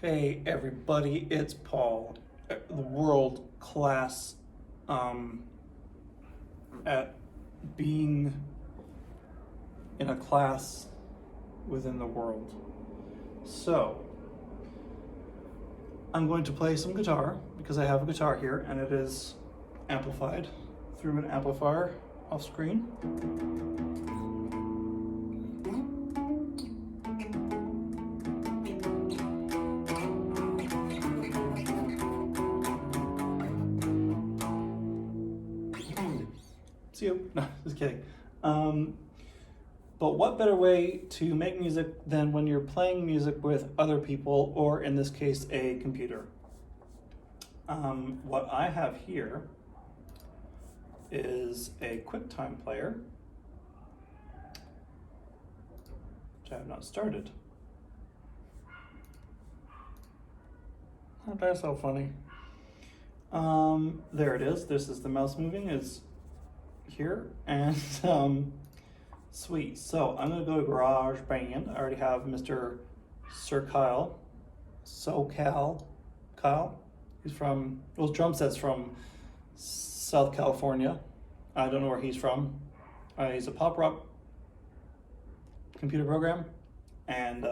Hey everybody, it's Paul, the world class at being in a class within the world. So, I'm going to play some guitar because I have a guitar here and it is amplified through an amplifier off screen. See you. No, just kidding. But what better way to make music than when you're playing music with other people, or in this case, a computer? What I have here is a QuickTime player, which I have not started. Oh, that's so funny. There it is. This is the mouse moving. It's here, and sweet. So I'm gonna go to GarageBand. I already have Mr. Sir Kyle, Kyle. He's from, well, drum set's from South California. I don't know where he's from. He's a pop rock computer program, and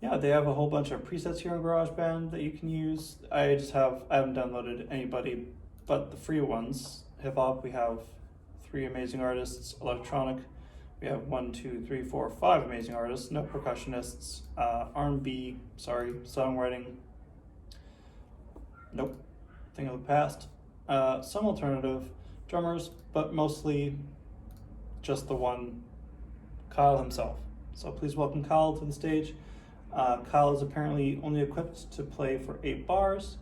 yeah, they have a whole bunch of presets here on GarageBand that you can use. I haven't downloaded anybody but the free ones. Hip hop, we have 3 amazing artists. Electronic, we have 5 amazing artists. No percussionists. R&B, songwriting. Nope, thing of the past. Some alternative drummers, but mostly just the one, Kyle himself. So please welcome Kyle to the stage. Kyle is apparently only equipped to play for 8 bars.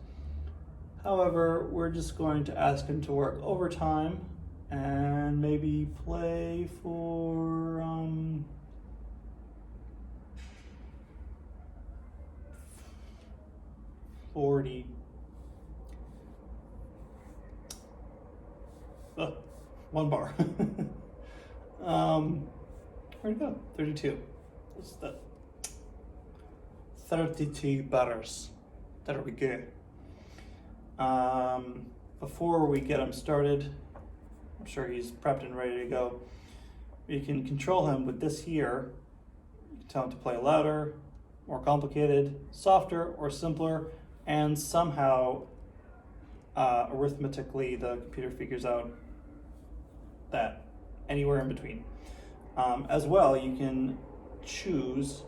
However, we're just going to ask him to work overtime and maybe play for 40. 1 bar. Where'd it go? 32. What's that? 32 bars. There we go. Before we get him started, I'm sure he's prepped and ready to go. You can control him with this here. You can tell him to play louder, more complicated, softer, or simpler, and somehow arithmetically the computer figures out that anywhere in between. As well, you can choose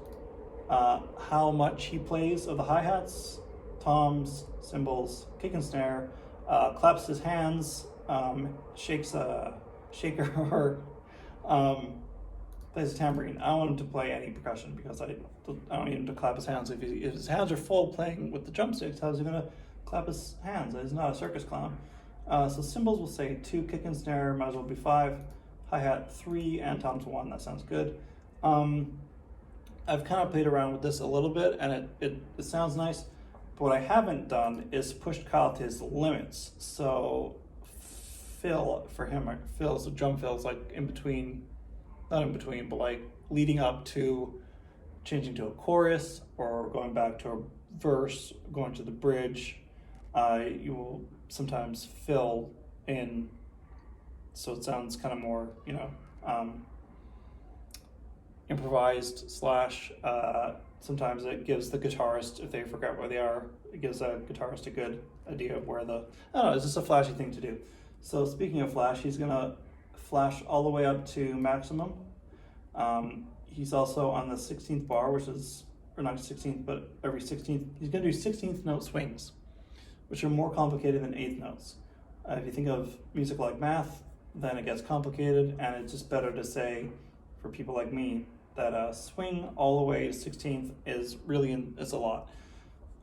how much he plays of the hi-hats, toms, cymbals, kick and snare, claps his hands, shakes a shaker, or plays a tambourine. I don't want him to play any percussion because I don't need him to clap his hands. If his hands are full playing with the drumsticks, how's he gonna clap his hands? He's not a circus clown. So cymbals will say 2, kick and snare might as well be 5, hi-hat 3, and toms 1. That sounds good. I've kind of played around with this a little bit, and it sounds nice. But what I haven't done is pushed Kyle to his limits. So Phil's drum fill is like in between, not in between, but like leading up to changing to a chorus or going back to a verse, going to the bridge. You will sometimes fill in, so it sounds kind of more, improvised slash. Sometimes it gives the guitarist, if they forget where they are, it gives a guitarist a good idea of where I don't know, it's just a flashy thing to do. So speaking of flash, he's gonna flash all the way up to maximum. He's also on the 16th bar, which is, or not 16th, but every 16th, he's gonna do 16th note swings, which are more complicated than 8th notes. If you think of music like math, then it gets complicated, and it's just better to say, for people like me, that swing all the way to 16th is it's a lot.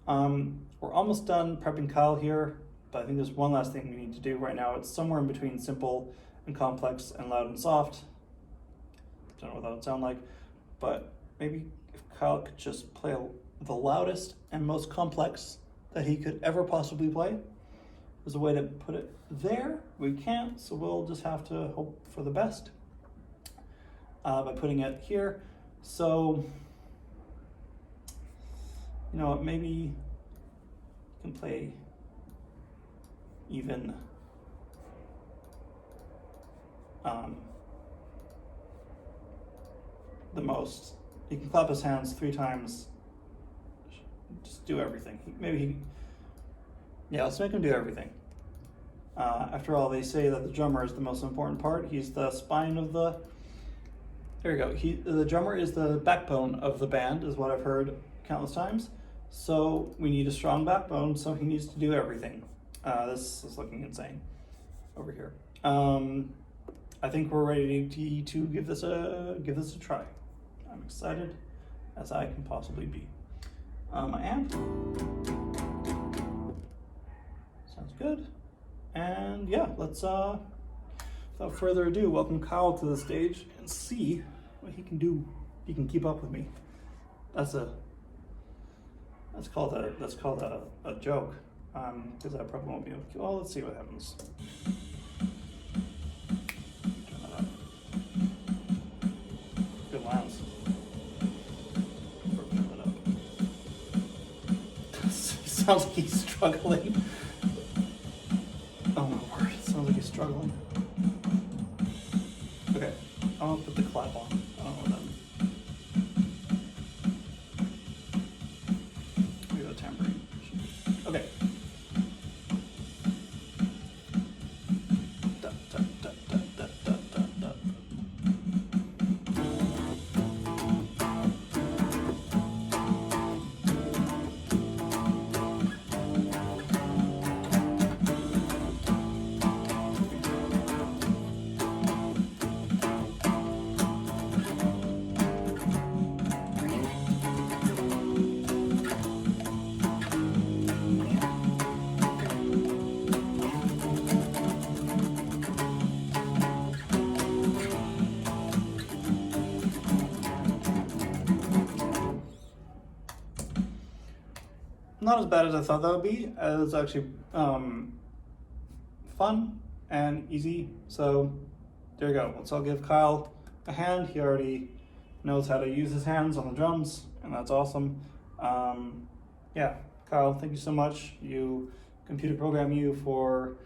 We're almost done prepping Kyle here, but I think there's one last thing we need to do right now. It's somewhere in between simple and complex and loud and soft. Don't know what that would sound like, but maybe if Kyle could just play the loudest and most complex that he could ever possibly play. There's a way to put it there. We can't, so we'll just have to hope for the best by putting it here. So You know what, maybe you can play even the most. He can clap his hands 3 times. Just do everything. Yeah, let's make him do everything. After all, they say that the drummer is the most important part. He's the spine of the. There you go. The drummer is the backbone of the band, is what I've heard countless times. So we need a strong backbone. So he needs to do everything. This is looking insane over here. I think we're ready to give this a try. I'm excited as I can possibly be. My amp sounds good, and yeah, let's without further ado, welcome Kyle to the stage and see what he can do. He can keep up with me. That's called a joke, because I probably won't be able to. Well, let's see what happens. Turn that up. Good lines. Turn that up. Sounds like he's struggling. Oh my word, it sounds like he's struggling. Okay, I'll put the clap on. I don't know what that means. Maybe the tambourine. Okay. Da, da, da, da, da, da, da, da. Not as bad as I thought that would be. It was actually fun and easy. So there you go. Let's all give Kyle a hand. He already knows how to use his hands on the drums, and that's awesome. Yeah, Kyle, thank you so much. You computer program you for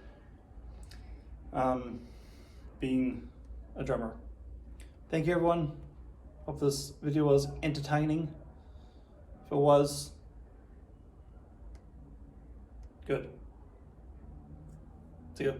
being a drummer. Thank you, everyone. Hope this video was entertaining. If it was, good. See you.